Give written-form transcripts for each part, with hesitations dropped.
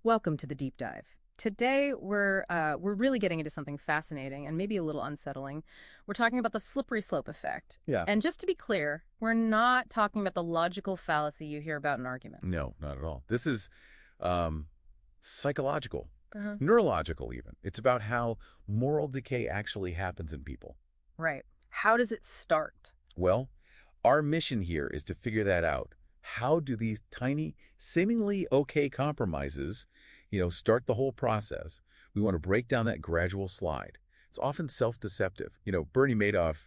Welcome to the deep dive. Today we're really getting into something fascinating and maybe a little unsettling. We're talking about the slippery slope effect. Yeah. And just to be clear, we're not talking about the logical fallacy you hear about in arguments. No, not at all. This is um, psychological, Uh-huh. neurological even. It's about how moral decay actually happens in people. Right. How does it start? Well, our mission here is to figure that out. How do these tiny, seemingly okay compromises, start the whole process? We want to break down that gradual slide. It's often self-deceptive. Bernie Madoff,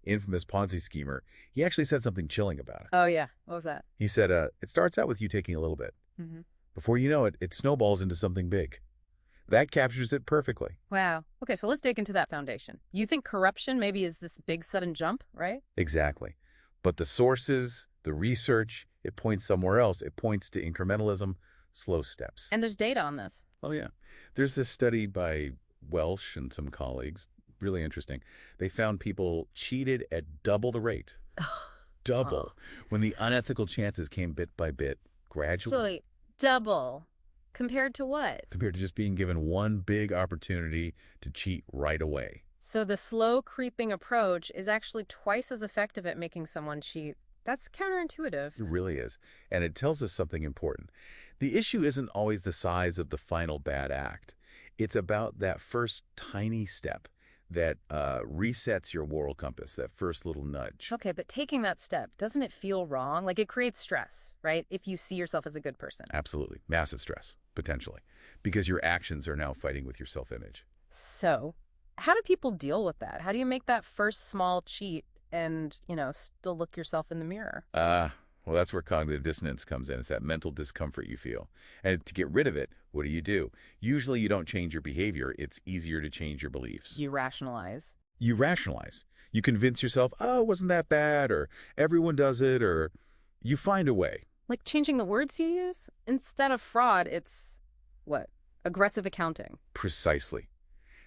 infamous Ponzi schemer, he actually said something chilling about it. Oh yeah. What was that? He said, it starts out with you taking a little bit. Mm-hmm. Before you know it, it snowballs into something big. That captures it perfectly. Wow. Okay, so let's dig into that foundation. You think corruption maybe is this big sudden jump, right? Exactly. But the sources, the research, it points somewhere else. It points to incrementalism, slow steps. And there's data on this. Oh, yeah. There's this study by Welsh and some colleagues, really interesting. They found people cheated at double the rate, double, when the unethical chances came bit by bit, gradually, So wait, double compared to what? compared to just being given one big opportunity to cheat right away. So the slow creeping approach is actually twice as effective at making someone cheat. That's counterintuitive. It really is. And it tells us something important. The issue isn't always the size of the final bad act. It's about that first tiny step that resets your moral compass, that first little nudge. Okay, but taking that step, doesn't it feel wrong? Like it creates stress, right? If you see yourself as a good person. Absolutely. Massive stress, potentially, because your actions are now fighting with your self-image. So, how do people deal with that? How do you make that first small cheat and, still look yourself in the mirror? Well, that's where cognitive dissonance comes in. It's that mental discomfort you feel. And to get rid of it, what do? Usually you don't change your behavior. It's easier to change your beliefs. You rationalize. You rationalize. You convince yourself, oh, it wasn't that bad, or everyone does it, or you find a way. Like changing the words you use? Instead of fraud, it's what? Aggressive accounting. Precisely.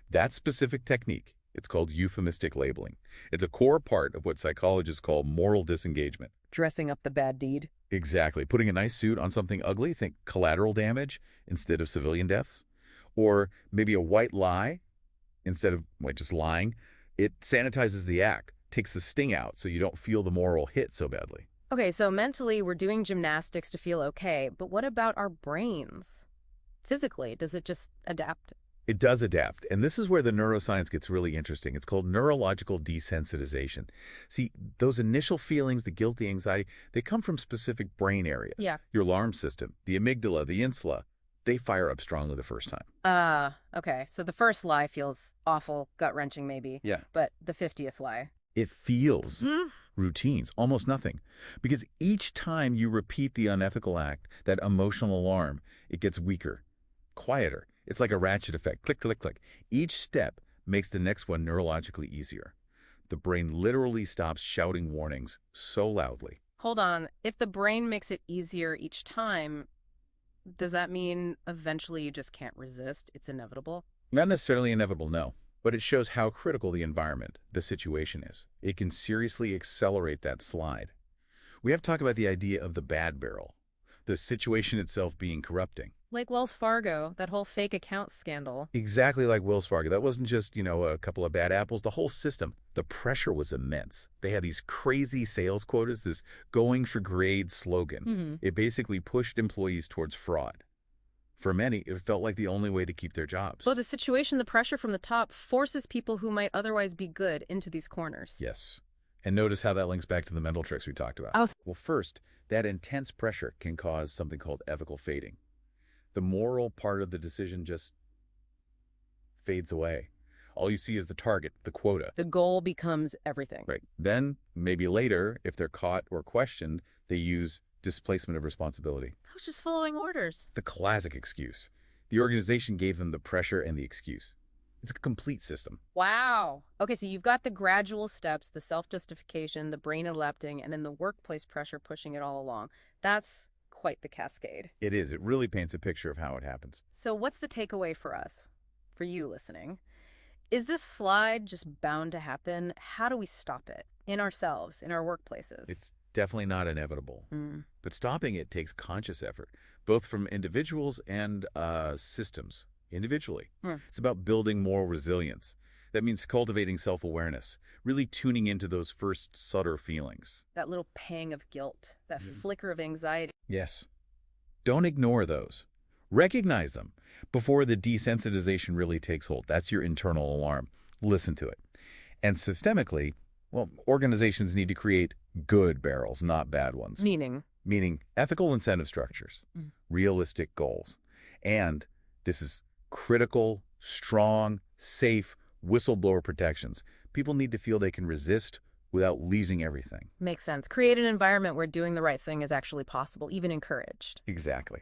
That specific technique, it's called euphemistic labeling. It's a core part of what psychologists call moral disengagement. Dressing up the bad deed. Exactly. Putting a nice suit on something ugly, think collateral damage instead of civilian deaths. Or maybe a white lie instead of just lying. It sanitizes the act, takes the sting out so you don't feel the moral hit so badly. Okay, so mentally we're doing gymnastics to feel okay, but what about our brains? Physically, does it just adapt? It does adapt, and this is where the neuroscience gets really interesting. It's called neurological desensitization. See, those initial feelings, the guilt, the anxiety, they come from specific brain areas. Yeah. Your alarm system, the amygdala, the insula, they fire up strongly the first time. Okay. So the first lie feels awful, gut-wrenching maybe. Yeah. But the 50th lie. It feels routines, almost nothing. Because each time you repeat the unethical act, that emotional alarm, it gets weaker, quieter. It's like a ratchet effect. Click, click, click. Each step makes the next one neurologically easier. The brain literally stops shouting warnings so loudly. Hold on. If the brain makes it easier each time, does that mean eventually you just can't resist? It's inevitable? Not necessarily inevitable, no. But it shows how critical the environment, the situation is. It can seriously accelerate that slide. We have to talk about the idea of the bad barrel, the situation itself being corrupting. Like Wells Fargo, that whole fake account scandal. Exactly like Wells Fargo. That wasn't just, a couple of bad apples. The whole system, the pressure was immense. They had these crazy sales quotas, this going for grade slogan. It basically pushed employees towards fraud. For many, it felt like the only way to keep their jobs. Well, the situation, the pressure from the top, forces people who might otherwise be good into these corners. Yes. And notice how that links back to the mental tricks we talked about. Well, first, that intense pressure can cause something called ethical fading. The moral part of the decision just fades away. All you see is the target, the quota. The goal becomes everything. Right. Then, maybe later, if they're caught or questioned, they use displacement of responsibility. I was just following orders. The classic excuse. The organization gave them the pressure and the excuse. It's a complete system. Wow. Okay, so you've got the gradual steps, the self-justification, the brain adapting, and then the workplace pressure pushing it all along. That's quite the cascade. It is. It really paints a picture of how it happens. So what's the takeaway for us, for you listening? Is this slide just bound to happen? How do we stop it? In ourselves, in our workplaces? It's definitely not inevitable. Mm. But stopping it takes conscious effort, both from individuals and systems individually. Hmm. It's about building moral resilience. That means cultivating self-awareness, really tuning into those first subtle feelings. That little pang of guilt, that flicker of anxiety. Yes. Don't ignore those. Recognize them before the desensitization really takes hold. That's your internal alarm. Listen to it. And systemically, well, organizations need to create good barrels, not bad ones. Meaning ethical incentive structures, realistic goals. And this is critical, strong, safe whistleblower protections. People need to feel they can resist without losing everything. Makes sense. Create an environment where doing the right thing is actually possible, even encouraged. Exactly.